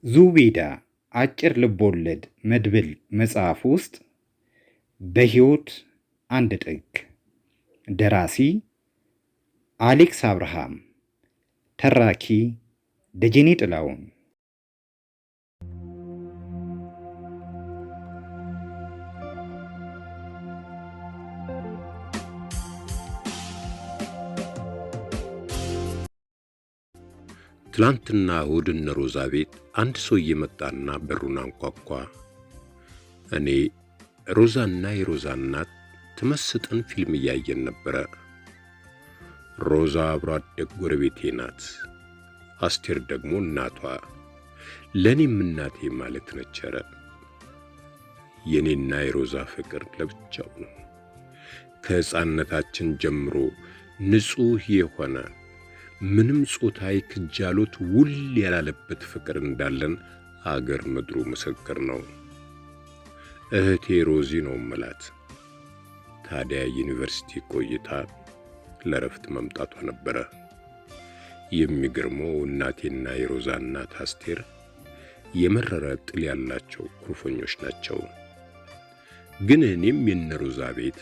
ዙቤዳ አጭር ልቦለድ መድብል መጽሐፍ ውስጥ በሕይወት አንድ ጥግ። ደራሲ አሌክስ አብርሃም፣ ተራኪ ደጀኔ ጥላሁን። ትላንትና እሑድ እነ ሮዛ ቤት አንድ ሰው እየመጣና በሩን አንኳኳ። እኔ ሮዛና የሮዛ እናት ተመስጠን ፊልም እያየን ነበረ። ሮዛ አብሮ አደግ ጎረቤቴ ናት። አስቴር ደግሞ እናቷ፣ ለኔም እናቴ ማለት ነችረ። የኔና የሮዛ ፍቅር ለብቻው ነው። ከሕፃንነታችን ጀምሮ ንጹሕ የሆነ ምንም ጾታዊ ክጃሎት ውል ያላለበት ፍቅር እንዳለን አገር ምድሩ ምስክር ነው። እህቴ ሮዚ ነው እምላት። ታዲያ ዩኒቨርሲቲ ቆይታ ለረፍት መምጣቷ ነበረ። የሚገርመው እናቴና የሮዛ እናት አስቴር የመረረ ጥል ያላቸው ኩርፈኞች ናቸው። ግን እኔም የነ ሮዛ ቤት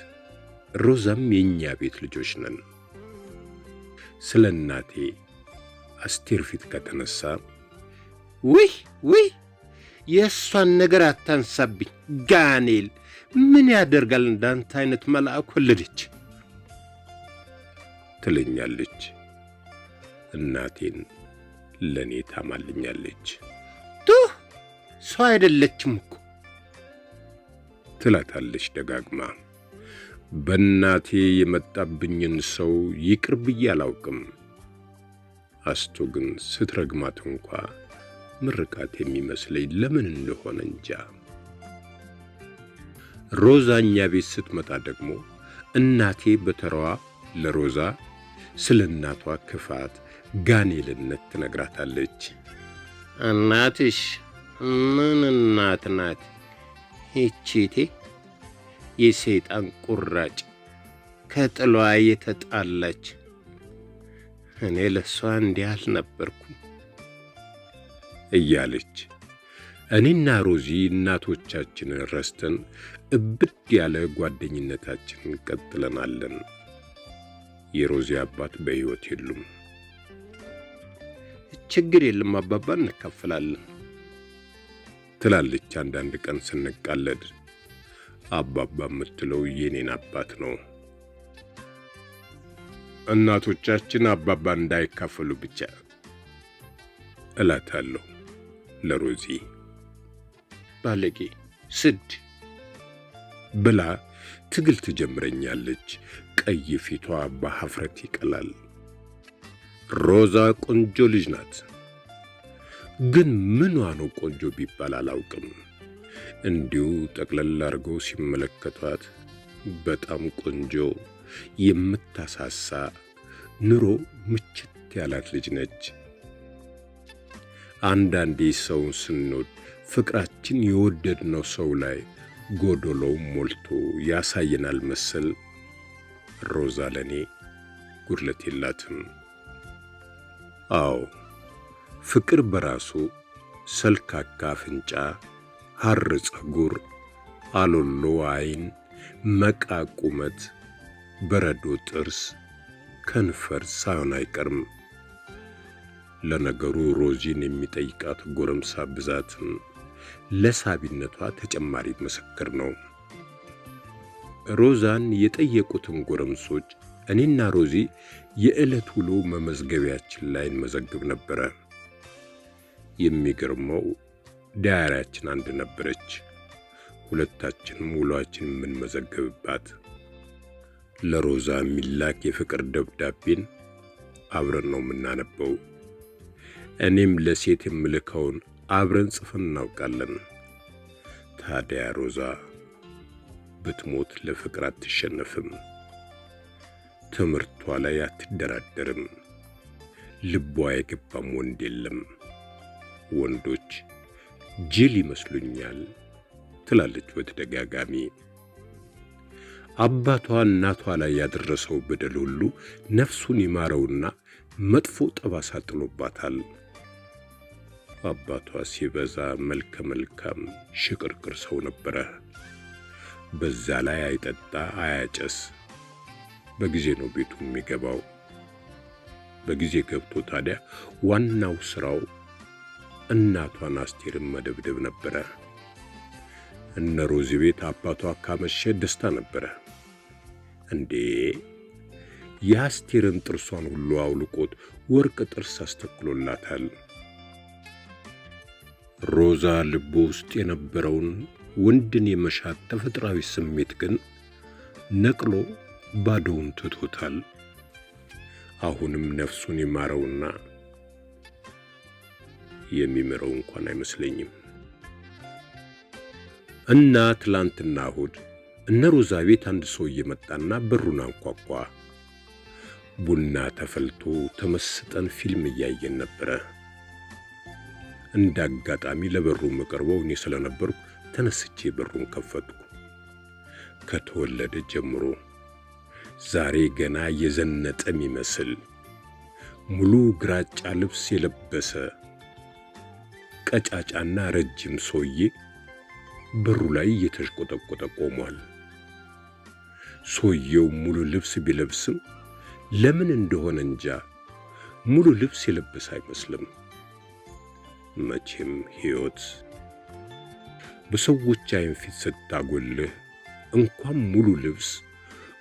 ሮዛም የኛ ቤት ልጆች ነን። ስለ እናቴ አስቴር ፊት ከተነሳ ውይ የእሷን ነገር አታንሳብኝ፣ ጋኔል ምን ያደርጋል እንዳንተ አይነት መልአክ ወለደች ትለኛለች። እናቴን ለኔ ታማልኛለች። ሰው አይደለችም እኮ ትላታለች ደጋግማ። በእናቴ የመጣብኝን ሰው ይቅር ብዬ አላውቅም። አስቶ ግን ስትረግማት እንኳ ምርቃት የሚመስለኝ ለምን እንደሆነ እንጃ። ሮዛ እኛ ቤት ስትመጣ ደግሞ እናቴ በተራዋ ለሮዛ ስለ እናቷ ክፋት፣ ጋኔልነት ትነግራታለች። እናትሽ ምን እናት ናት ይቺቴ? የሰይጣን ቁራጭ ከጥሏ የተጣላች። እኔ ለሷ እንዲህ አልነበርኩም እያለች እኔና ሮዚ እናቶቻችንን ረስተን እብድ ያለ ጓደኝነታችንን ቀጥለናለን። የሮዚ አባት በሕይወት የሉም። ችግር የለም አባባ እንካፈላለን ትላለች አንዳንድ ቀን ስንቃለድ። አባባ የምትለው የኔን አባት ነው። እናቶቻችን አባባ እንዳይካፈሉ ብቻ እላታለሁ ለሮዚ። ባለጌ ስድ ብላ ትግል ትጀምረኛለች። ቀይ ፊቷ በሐፍረት ይቀላል። ሮዛ ቆንጆ ልጅ ናት። ግን ምኗ ነው ቆንጆ ቢባል አላውቅም። እንዲሁ ጠቅለል አድርገው ሲመለከቷት በጣም ቆንጆ፣ የምታሳሳ፣ ኑሮ ምችት ያላት ልጅ ነች። አንዳንዴ ሰውን ስንወድ ፍቅራችን የወደድነው ሰው ላይ ጎዶሎው ሞልቶ ያሳየናል መሰል። ሮዛ ለኔ ጉድለት የላትም። አዎ ፍቅር በራሱ ሰልካካ አፍንጫ፣ ሐር ፀጉር፣ አሎሎ አይን፣ መቃ ቁመት፣ በረዶ ጥርስ፣ ከንፈር ሳይሆን አይቀርም። ለነገሩ ሮዚን የሚጠይቃት ጎረምሳ ብዛትም ለሳቢነቷ ተጨማሪ ምስክር ነው። ሮዛን የጠየቁትን ጎረምሶች እኔና ሮዚ የዕለት ውሎ መመዝገቢያችን ላይ እንመዘግብ ነበረ። የሚገርመው ዳያሪያችን አንድ ነበረች። ሁለታችንም ውሏችን የምንመዘገብባት። ለሮዛ የሚላክ የፍቅር ደብዳቤን አብረን ነው የምናነበው። እኔም ለሴት የምልከውን አብረን ጽፈን እናውቃለን። ታዲያ ሮዛ ብትሞት ለፍቅር አትሸነፍም። ትምህርቷ ላይ አትደራደርም። ልቧ የገባም ወንድ የለም። ወንዶች ጅል ይመስሉኛል ትላለች በተደጋጋሚ። አባቷ እናቷ ላይ ያደረሰው በደል ሁሉ ነፍሱን ይማረውና መጥፎ ጠባሳ ጥሎባታል። አባቷ ሲበዛ መልከ መልካም ሽቅርቅር ሰው ነበረ። በዛ ላይ አይጠጣ አያጨስ። በጊዜ ነው ቤቱ የሚገባው። በጊዜ ገብቶ ታዲያ ዋናው ስራው እናቷን አስቴርን መደብደብ ነበረ። እነ ሮዚ ቤት አባቷ ካመሸ ደስታ ነበረ። እንዴ የአስቴርን ጥርሷን ሁሉ አውልቆት ወርቅ ጥርስ አስተክሎላታል። ሮዛ ልቡ ውስጥ የነበረውን ወንድን የመሻት ተፈጥሯዊ ስሜት ግን ነቅሎ ባዶውን ትቶታል። አሁንም ነፍሱን ይማረውና የሚምረው እንኳን አይመስለኝም። እና ትላንትና እሑድ እነ ሮዛ ቤት አንድ ሰው እየመጣና በሩን አንኳኳ። ቡና ተፈልቶ ተመስጠን ፊልም እያየን ነበረ። እንዳጋጣሚ ለበሩ መቀርበው እኔ ስለነበርኩ ተነስቼ በሩን ከፈትኩ። ከተወለደ ጀምሮ ዛሬ ገና የዘነጠ የሚመስል ሙሉ ግራጫ ልብስ የለበሰ ቀጫጫና ረጅም ሰውዬ በሩ ላይ እየተሽቆጠቆጠ ቆሟል። ሰውየው ሙሉ ልብስ ቢለብስም ለምን እንደሆነ እንጃ ሙሉ ልብስ የለበሰ አይመስልም። መቼም ሕይወት በሰዎች ዓይን ፊት ስታጎልህ እንኳን ሙሉ ልብስ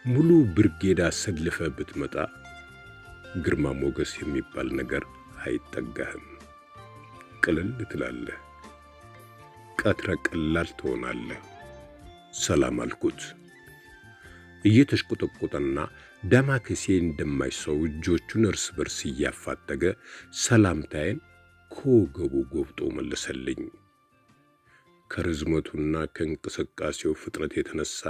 ሙሉ ብርጌድ አሰልፈ ብትመጣ ግርማ ሞገስ የሚባል ነገር አይጠጋህም። ቅልል ትላለህ፣ ቀትረ ቀላል ትሆናለህ። ሰላም አልኩት። እየተሽቆጠቆጠና ዳማከሴ እንደማይሰው እጆቹን እርስ በርስ እያፋጠገ ሰላምታዬን ከወገቡ ጎብጦ መለሰልኝ። ከርዝመቱና ከእንቅስቃሴው ፍጥረት የተነሳ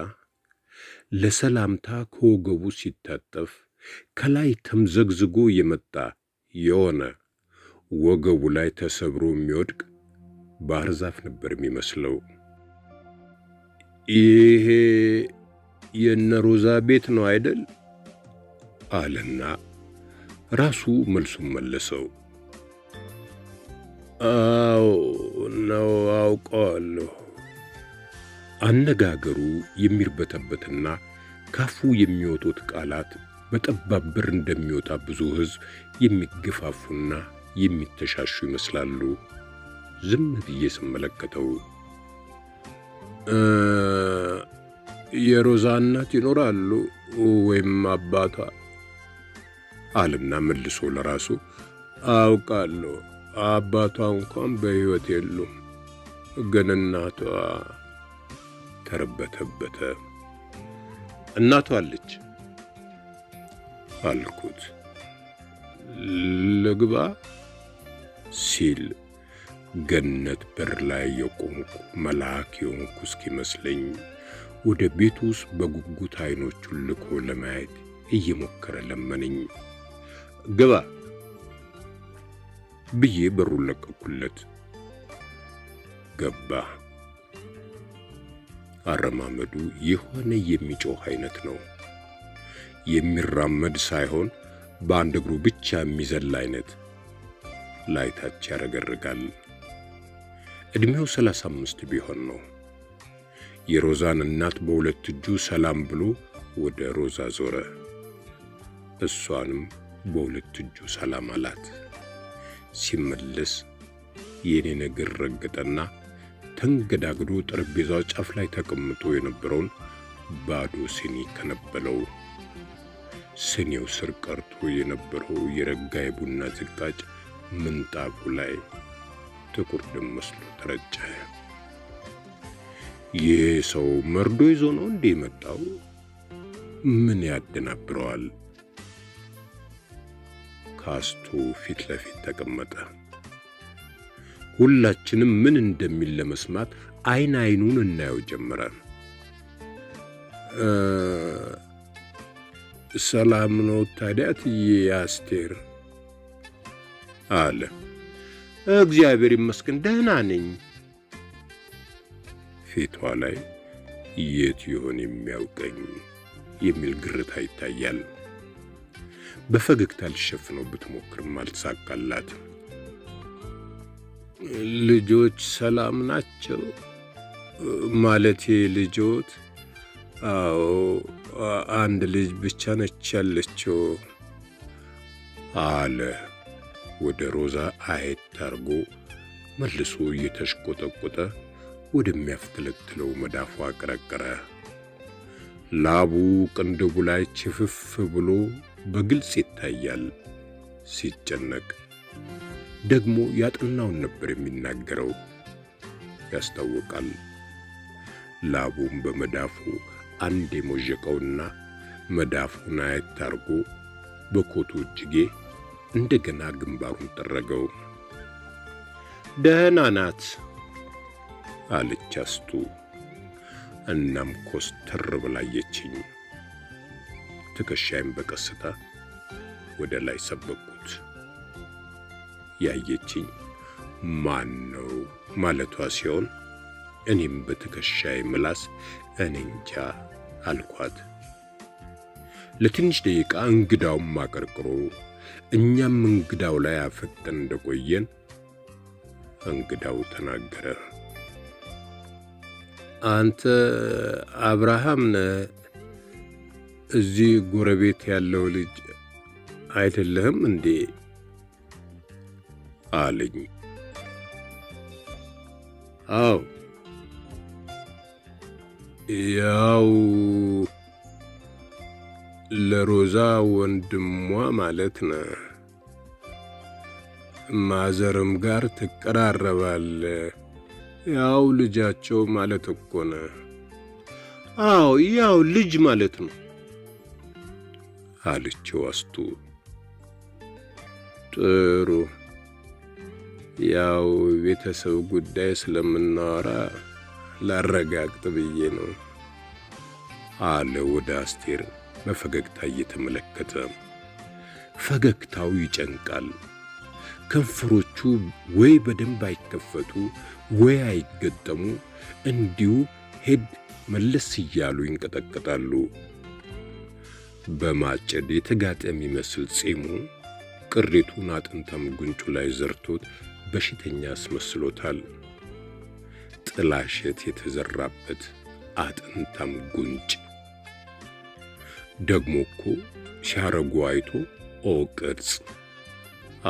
ለሰላምታ ከወገቡ ሲታጠፍ ከላይ ተምዘግዝጎ የመጣ የሆነ ወገቡ ላይ ተሰብሮ የሚወድቅ ባህር ዛፍ ነበር የሚመስለው። ይሄ የነ ሮዛ ቤት ነው አይደል? አለና ራሱ መልሱን መለሰው። አዎ ነው አውቀዋለሁ። አነጋገሩ የሚርበተበትና ካፉ የሚወጡት ቃላት በጠባብ በር እንደሚወጣ ብዙ ሕዝብ የሚገፋፉና የሚተሻሹ ይመስላሉ። ዝም ብዬ ስመለከተው የሮዛ እናት ይኖራሉ ወይም አባቷ አለና መልሶ ለራሱ አውቃለሁ፣ አባቷ እንኳን በሕይወት የሉም፣ ግን እናቷ ተርበተበተ። እናቷ አለች አልኩት። ልግባ ሲል ገነት በር ላይ የቆምኩ መልአክ የሆንኩ እስኪመስለኝ ወደ ቤቱ ውስጥ በጉጉት ዓይኖቹን ልኮ ለማየት እየሞከረ ለመነኝ። ግባ ብዬ በሩን ለቀኩለት። ገባ። አረማመዱ የሆነ የሚጮህ አይነት ነው። የሚራመድ ሳይሆን በአንድ እግሩ ብቻ የሚዘል አይነት። ላይታች ያረገርጋል። ዕድሜው 35 ቢሆን ነው። የሮዛን እናት በሁለት እጁ ሰላም ብሎ ወደ ሮዛ ዞረ። እሷንም በሁለት እጁ ሰላም አላት። ሲመለስ የኔን እግር ረገጠና ተንገዳግዶ ጠረጴዛው ጫፍ ላይ ተቀምጦ የነበረውን ባዶ ሲኒ ከነበለው። ሲኒው ስር ቀርቶ የነበረው የረጋ የቡና ዝቃጭ ምንጣፉ ላይ ጥቁር ደም መስሎ ተረጨ። ይህ ሰው መርዶ ይዞ ነው እንዴ መጣው? ምን ያደናብረዋል? ካስቱ ፊት ለፊት ተቀመጠ። ሁላችንም ምን እንደሚል ለመስማት አይን አይኑን እናየው ጀመረ። ሰላም ነው ታዲያ እትዬ አስቴር አለ። እግዚአብሔር ይመስገን ደህና ነኝ። ፊቷ ላይ የት ይሆን የሚያውቀኝ የሚል ግርታ ይታያል። በፈገግታ ልሸፍነው ብትሞክርም አልተሳካላት። ልጆች ሰላም ናቸው? ማለቴ ልጆት? አዎ፣ አንድ ልጅ ብቻ ነች ያለችው አለ። ወደ ሮዛ አየት አርጎ መልሶ እየተሽቆጠቆጠ ወደሚያፍተለትለው መዳፏ አቀረቀረ። ላቡ ቅንድቡ ላይ ችፍፍ ብሎ በግልጽ ይታያል። ሲጨነቅ ደግሞ ያጠናውን ነበር የሚናገረው። ያስታውቃል። ላቡን በመዳፉ አንድ የሞዠቀውና መዳፉን አየት አርጎ በኮቱ እጅጌ እንደገና ግንባሩን ጠረገው። ደህና ናት አለች አስቱ። እናም ኮስተር ብላየችኝ። ትከሻይም በቀስታ ወደ ላይ ሰበኩት። ያየችኝ ማን ነው ማለቷ ሲሆን እኔም በትከሻይ ምላስ እኔ እንጃ አልኳት። ለትንሽ ደቂቃ እንግዳውም አቀርቅሮ እኛም እንግዳው ላይ አፈጠን እንደቆየን እንግዳው ተናገረ። አንተ አብርሃም ነህ? እዚህ ጎረቤት ያለው ልጅ አይደለህም እንዴ አለኝ። አዎ፣ ያው ለሮዛ ወንድሟ ማለት ነው። ማዘርም ጋር ትቀራረባለ። ያው ልጃቸው ማለት እኮ ነው። አዎ፣ ያው ልጅ ማለት ነው አለችው አስቱ። ጥሩ፣ ያው ቤተሰብ ጉዳይ ስለምናወራ ላረጋግጥ ብዬ ነው አለ ወደ አስቴር በፈገግታ እየተመለከተ። ፈገግታው ይጨንቃል። ከንፈሮቹ ወይ በደንብ አይከፈቱ ወይ አይገጠሙ፣ እንዲሁ ሄድ መለስ እያሉ ይንቀጠቀጣሉ። በማጨድ የተጋጠ የሚመስል ጺሙ ቅሪቱን አጥንታም ጉንጩ ላይ ዘርቶት በሽተኛ አስመስሎታል። ጥላሸት የተዘራበት አጥንታም ጉንጭ ደግሞ እኮ ሲያረጉ አይቶ ቅርጽ።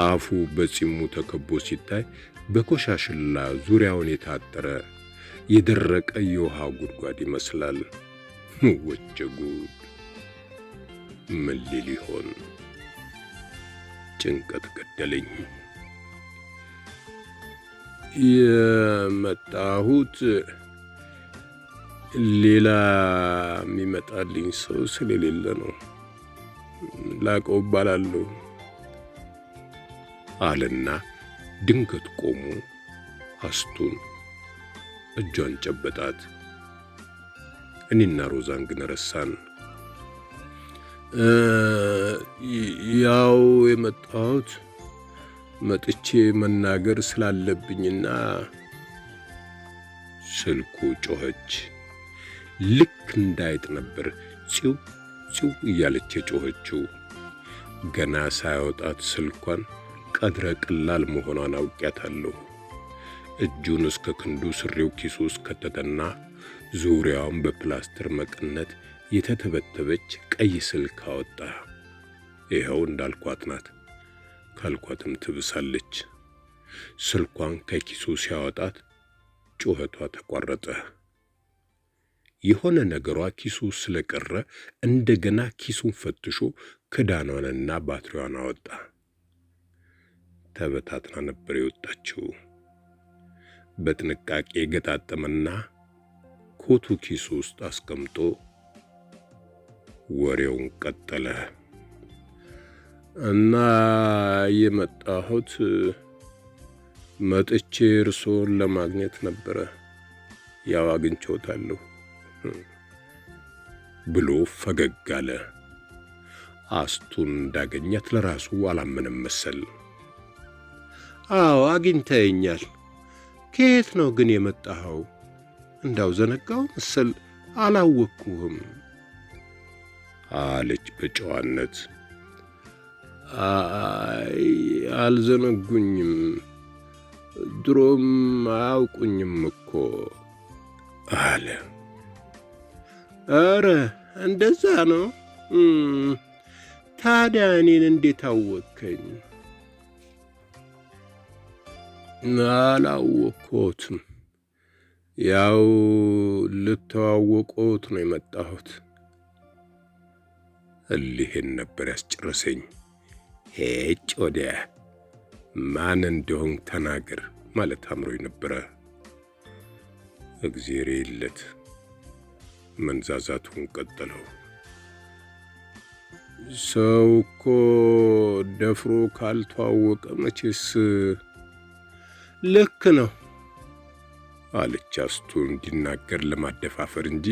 አፉ በጺሙ ተከቦ ሲታይ በኮሻሽላ ዙሪያውን የታጠረ የደረቀ የውሃ ጉድጓድ ይመስላል። ወቸ ጉድ! ምን ሊል ይሆን? ጭንቀት ገደለኝ። የመጣሁት ሌላ የሚመጣልኝ ሰው ስለሌለ ነው። ላቀው እባላለሁ አለና ድንገት ቆሞ አስቱን እጇን ጨበጣት። እኔና ሮዛን ግን ረሳን። ያው የመጣሁት መጥቼ መናገር ስላለብኝና ስልኩ ጮኸች። ልክ እንዳይጥ ነበር ፂው ፂው እያለች የጮኸችው። ገና ሳያወጣት ስልኳን ቀድረ ቀላል መሆኗን አውቂያታለሁ። እጁን እስከ ክንዱ ስሬው ኪሱ ውስጥ ከተተና ዙሪያውን በፕላስተር መቀነት የተተበተበች ቀይ ስልክ አወጣ። ይኸው እንዳልኳት ናት። ካልኳትም ትብሳለች። ስልኳን ከኪሱ ሲያወጣት ጩኸቷ ተቋረጠ። የሆነ ነገሯ ኪሱ ስለቀረ እንደገና ኪሱን ፈትሾ ክዳኗንና ባትሪዋን አወጣ። ተበታትና ነበር የወጣችው። በጥንቃቄ ገጣጠመና ኮቱ ኪሱ ውስጥ አስቀምጦ ወሬውን ቀጠለ። እና የመጣሁት መጥቼ እርሶን ለማግኘት ነበረ። ያው አግኝቼዎታለሁ ብሎ ፈገግ አለ። አስቱን እንዳገኛት ለራሱ አላመነም መሰል። አዎ አግኝተኸኛል። ከየት ነው ግን የመጣኸው? እንዳው ዘነጋው መሰል አላወቅኩህም አለች በጨዋነት። አይ አልዘነጉኝም። ድሮም አያውቁኝም እኮ አለ። ኧረ እንደዛ ነው? ታዲያ እኔን እንዴት አወቅከኝ? አላወቅሁትም። ያው ልተዋወቅዎት ነው የመጣሁት። እልሄን ነበር ያስጨረሰኝ። ሄጭ ወዲያ ማን እንደሆን ተናገር ማለት አምሮኝ ነበረ። እግዜር የለት መንዛዛቱን ቀጠለው። ሰው እኮ ደፍሮ ካልተዋወቀ መቼስ ልክ ነው አለች አስቱ እንዲናገር ለማደፋፈር እንጂ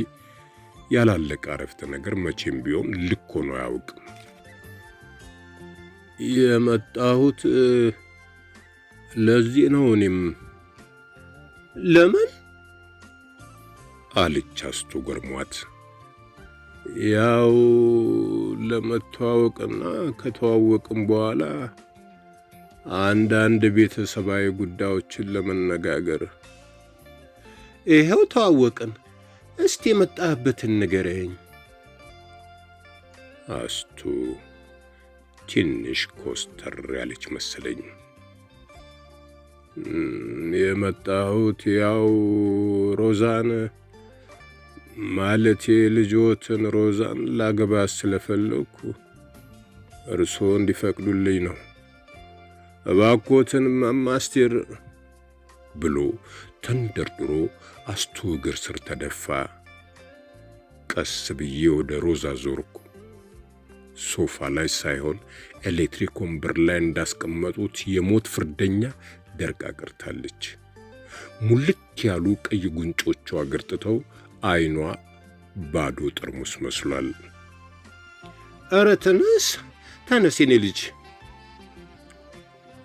ያላለቀ አረፍተ ነገር መቼም ቢሆን ልክ ሆኖ አያውቅም። የመጣሁት ለዚህ ነው። እኔም ለምን አለች አስቱ ገርሟት። ያው ለመተዋወቅና ከተዋወቅም በኋላ አንዳንድ ቤተሰባዊ ጉዳዮችን ለመነጋገር። ይሄው ተዋወቅን። እስቲ የመጣህበትን ንገረኝ። አስቱ ትንሽ ኮስተር ያለች መሰለኝ። የመጣሁት ያው ሮዛን ማለቴ ልጆትን ሮዛን ላገባ ስለፈለኩ እርስዎ እንዲፈቅዱልኝ ነው። እባክዎትን ማማስቴር ብሎ ተንደርድሮ አስቱ እግር ስር ተደፋ። ቀስ ብዬ ወደ ሮዛ ዞርኩ። ሶፋ ላይ ሳይሆን ኤሌክትሪክ ወንበር ላይ እንዳስቀመጡት የሞት ፍርደኛ ደርቃ ቀርታለች። ሙልክ ያሉ ቀይ ጉንጮቿ ገርጥተው አይኗ ባዶ ጠርሙስ መስሏል። ኧረ ተነስ የኔ ልጅ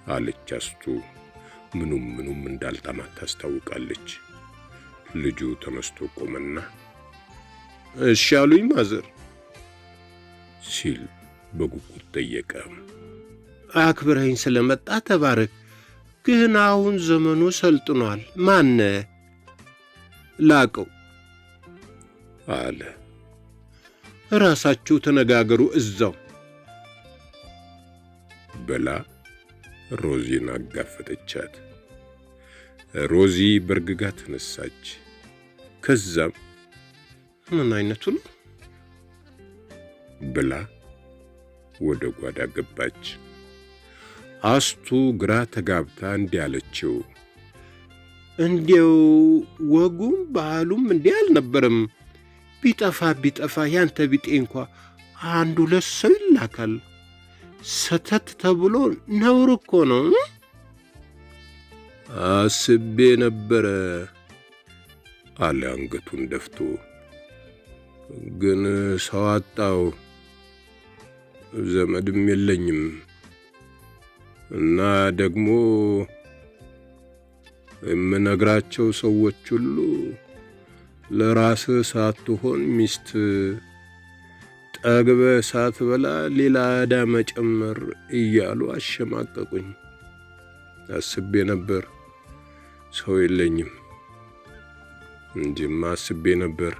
አለች አስቱ። ምኑም እንዳልጣማት ታስታውቃለች። ልጁ ተነስቶ ቆመና እሺ አሉኝ ማዘር ሲል በጉጉት ጠየቀ። አክብረኝ ስለመጣ ተባረክ። ግን አሁን ዘመኑ ሰልጥኗል። ማነ ላቀው አለ። ራሳችሁ ተነጋገሩ እዛው በላ ሮዚን አጋፈጠቻት። ሮዚ በርግጋ ተነሳች። ከዛም ምን አይነቱ ነው ብላ ወደ ጓዳ ገባች። አስቱ ግራ ተጋብታ እንዲያለችው እንዴው ወጉም ባህሉም እንዲህ አልነበረም። ቢጠፋ ያንተ ቢጤ እንኳ አንዱ ለሰው ይላካል። ሰተት ተብሎ ነውር እኮ ነው። አስቤ ነበረ አለ አንገቱን ደፍቶ። ግን ሰው አጣው፣ ዘመድም የለኝም እና ደግሞ የምነግራቸው ሰዎች ሁሉ ለራስህ ሳትሆን ሚስት ጠግበ ሳትበላ ሌላ ዕዳ መጨመር እያሉ አሸማቀቁኝ። አስቤ ነበር ሰው የለኝም እንጂማ አስቤ ነበር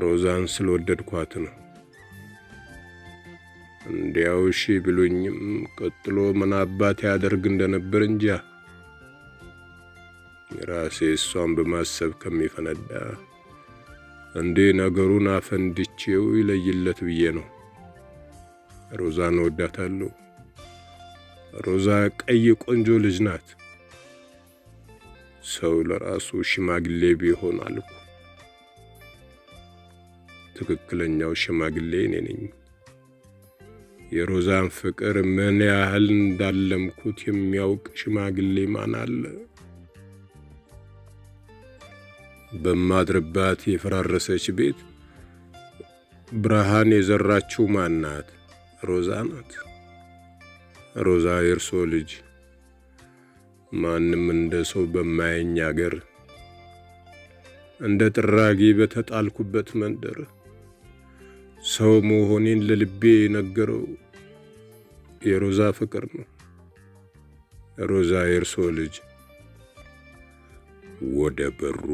ሮዛን ስለወደድኳት ነው። እንዲያው እሺ ብሎኝም ቀጥሎ ምን አባት ያደርግ እንደነበር እንጃ። ራሴ እሷን በማሰብ ከሚፈነዳ እንዴ ነገሩን አፈንድቼው ይለይለት ብዬ ነው። ሮዛን ወዳታለሁ። ሮዛ ቀይ ቆንጆ ልጅ ናት። ሰው ለራሱ ሽማግሌ ቢሆን አልኩ። ትክክለኛው ሽማግሌ እኔ ነኝ። የሮዛን ፍቅር ምን ያህል እንዳለምኩት የሚያውቅ ሽማግሌ ማን አለ? በማድርባት የፈራረሰች ቤት ብርሃን የዘራችው ማን ናት? ሮዛ ናት። ሮዛ የእርሶ ልጅ ማንም እንደ ሰው በማየኝ አገር እንደ ጥራጊ በተጣልኩበት መንደር ሰው መሆኔን ለልቤ ነገረው የሮዛ ፍቅር ነው። ሮዛ የእርሶ ልጅ ወደ በሩ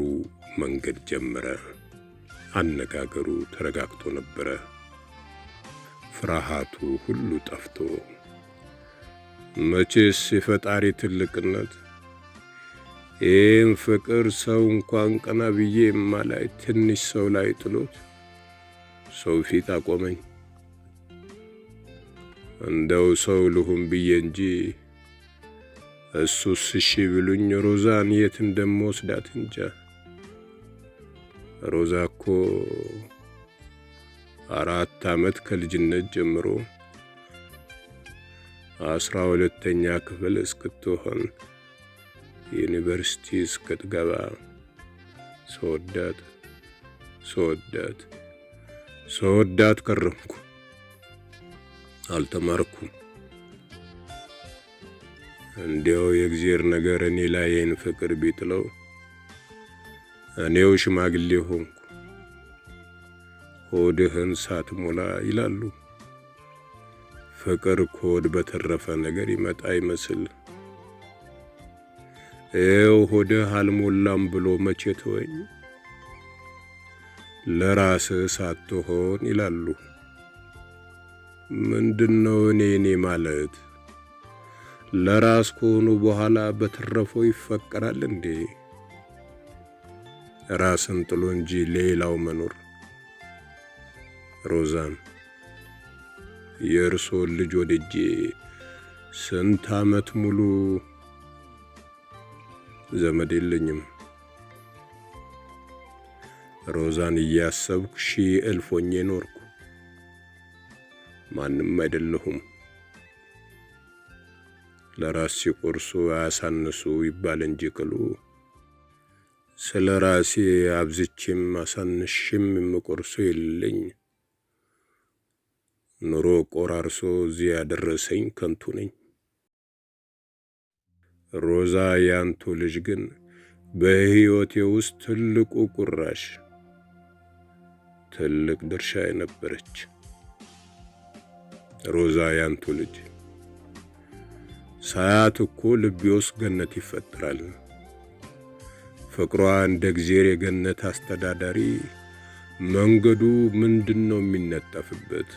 መንገድ ጀመረ። አነጋገሩ ተረጋግቶ ነበረ። ፍርሃቱ ሁሉ ጠፍቶ መቼስ የፈጣሪ ትልቅነት ይህን ፍቅር ሰው እንኳን ቀና ብዬ የማላይ ትንሽ ሰው ላይ ጥሎት ሰው ፊት አቆመኝ። እንደው ሰው ልሁን ብዬ እንጂ እሱስ እሺ ብሉኝ ሮዛን የት እንደምወስዳት እንጃ። ሮዛ እኮ 4 ዓመት ከልጅነት ጀምሮ 12ኛ ክፍል እስክትሆን ዩኒቨርሲቲ እስክትገባ ስወዳት ከረምኩ። አልተማርኩም። እንዲያው የእግዚአብሔር ነገር እኔ ላይ ይህን ፍቅር ቢጥለው እኔው ሽማግሌ ሆንኩ። ሆድህን ሳትሞላ ይላሉ። ፍቅር ከሆድ በተረፈ ነገር ይመጣ ይመስል ይኸው ሆድህ አልሞላም ብሎ መቼ ተወኝ። ለራስህ ሳትሆን ይላሉ። ምንድነው እኔ ማለት? ለራስ ከሆኑ በኋላ በተረፈው ይፈቀራል እንዴ? ራስን ጥሎ እንጂ ሌላው መኖር። ሮዛን የእርሶ ልጅ ወድጄ ስንት ዓመት ሙሉ ዘመድ የለኝም። ሮዛን እያሰብኩ ሺህ እልፍ ሆኜ ኖርኩ። ማንም አይደለሁም። ለራስ ሲቆርሱ አያሳንሱ ይባል እንጂ ቅሉ ስለ ራሴ አብዝቼም አሳንሽም የምቆርሶ የለኝ። ኑሮ ቆራርሶ እዚህ ያደረሰኝ ከንቱ ነኝ። ሮዛ ያንቱ ልጅ ግን በሕይወቴ ውስጥ ትልቁ ቁራሽ፣ ትልቅ ድርሻ የነበረች። ሮዛ ያንቱ ልጅ ሳያት እኮ ልቤ ውስጥ ገነት ይፈጠራል። ፍቅሯ እንደ እግዚአብሔር የገነት አስተዳዳሪ መንገዱ ምንድነው የሚነጠፍበት?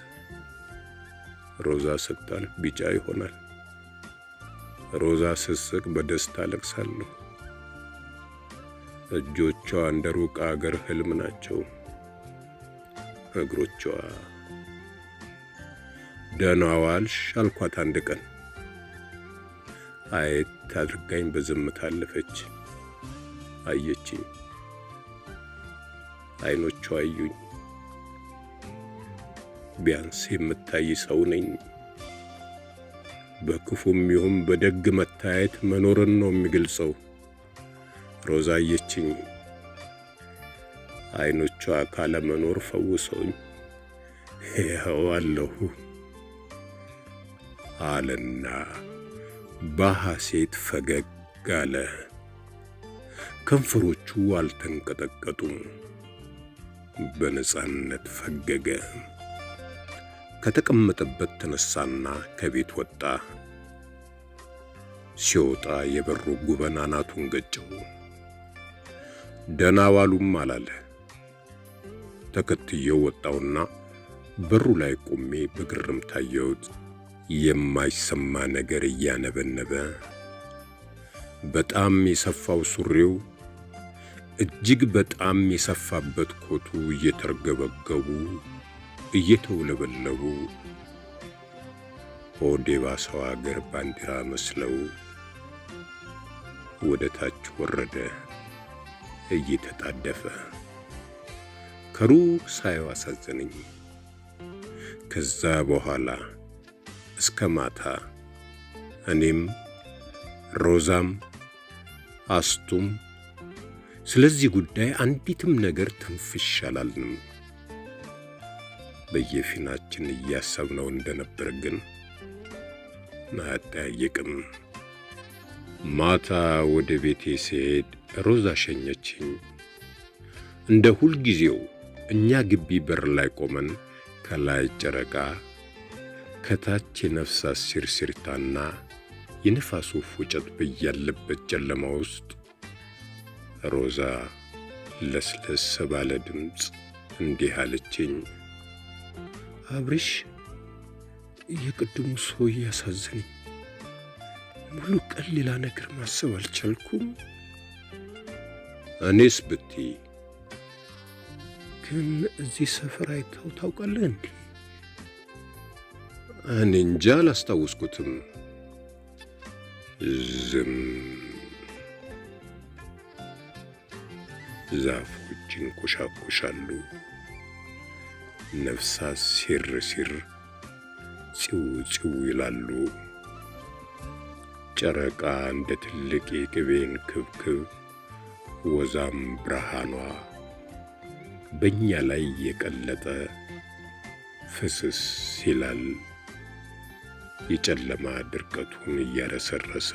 ሮዛ ስታልፍ ቢጫ ይሆናል። ሮዛ ስትስቅ በደስታ አለቅሳለሁ። እጆቿ እንደ ሩቅ አገር ህልም ናቸው። እግሮቿ ደህና ዋልሽ አልኳት አንድ ቀን። አየት አድርጋኝ በዝምታ አለፈች። አየችኝ። አይኖቿ አዩኝ። ቢያንስ የምታይ ሰው ነኝ። በክፉም ይሁን በደግ መታየት መኖርን ነው የሚገልጸው። ሮዛ አየችኝ። አይኖቿ ካለ መኖር ፈውሰውኝ ይኸው አለሁ አለና በሐሴት ፈገግ አለ። ከንፈሮቹ አልተንቀጠቀጡም። በነጻነት ፈገገ። ከተቀመጠበት ተነሳና ከቤት ወጣ። ሲወጣ የበሩ ጉበን አናቱን ገጨው። ደህና ዋሉም አላለ። ተከትየው ወጣውና በሩ ላይ ቆሜ በግርም ታየሁት። የማይሰማ ነገር እያነበነበ በጣም የሰፋው ሱሪው እጅግ በጣም የሰፋበት ኮቱ እየተርገበገቡ እየተውለበለቡ ሆዴ ባሰው አገር ባንዲራ መስለው ወደ ታች ወረደ እየተጣደፈ። ከሩቅ ሳየው አሳዘነኝ። ከዛ በኋላ እስከ ማታ እኔም ሮዛም አስቱም ስለዚህ ጉዳይ አንዲትም ነገር ትንፍሽ አላልንም። በየፊናችን እያሰብነው እንደነበር ግን አያጠያይቅም። ማታ ወደ ቤቴ ስሄድ ሮዛ ሸኘችኝ። እንደ ሁልጊዜው እኛ ግቢ በር ላይ ቆመን ከላይ ጨረቃ ከታች የነፍሳት ሲርሲርታና የነፋሱ ፉጨት በያለበት ጨለማ ውስጥ ሮዛ ለስለስ ባለ ድምፅ እንዲህ አለችኝ። አብርሽ፣ የቅድሙ ሰው ያሳዘነኝ። ሙሉ ቀን ሌላ ነገር ማሰብ አልቻልኩም። እኔስ ብትይ ግን እዚህ ሰፈር አይተኸው ታውቃለህ እንዴ? እኔ እንጃ አላስታወስኩትም። ዝም። ዛፎች ይንኮሻኮሻሉ፣ ነፍሳት ሲር ሲር ጭው ጭው ይላሉ። ጨረቃ እንደ ትልቅ የቅቤን ክብክብ ወዛም ብርሃኗ በእኛ ላይ የቀለጠ ፍስስ ይላል፣ የጨለማ ድርቀቱን እያረሰረሰ።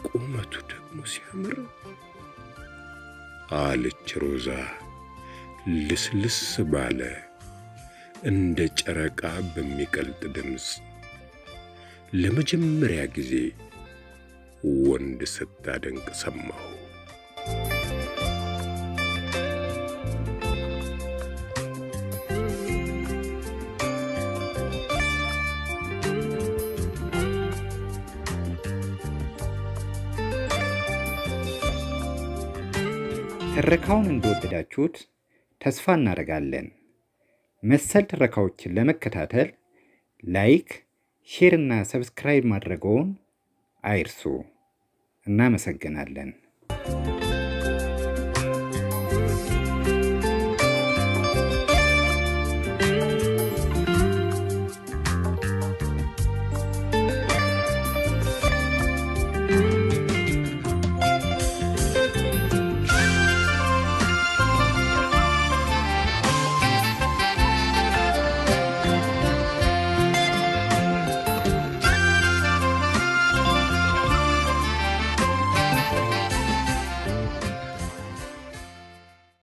ቁመቱ ደግሞ ሲያምር አለች ሮዛ ልስልስ ባለ እንደ ጨረቃ በሚቀልጥ ድምፅ። ለመጀመሪያ ጊዜ ወንድ ስታደንቅ ሰማሁ። ትረካውን እንደወደዳችሁት ተስፋ እናደርጋለን። መሰል ትረካዎችን ለመከታተል ላይክ፣ ሼር እና ሰብስክራይብ ማድረግዎን አይርሱ። እናመሰግናለን።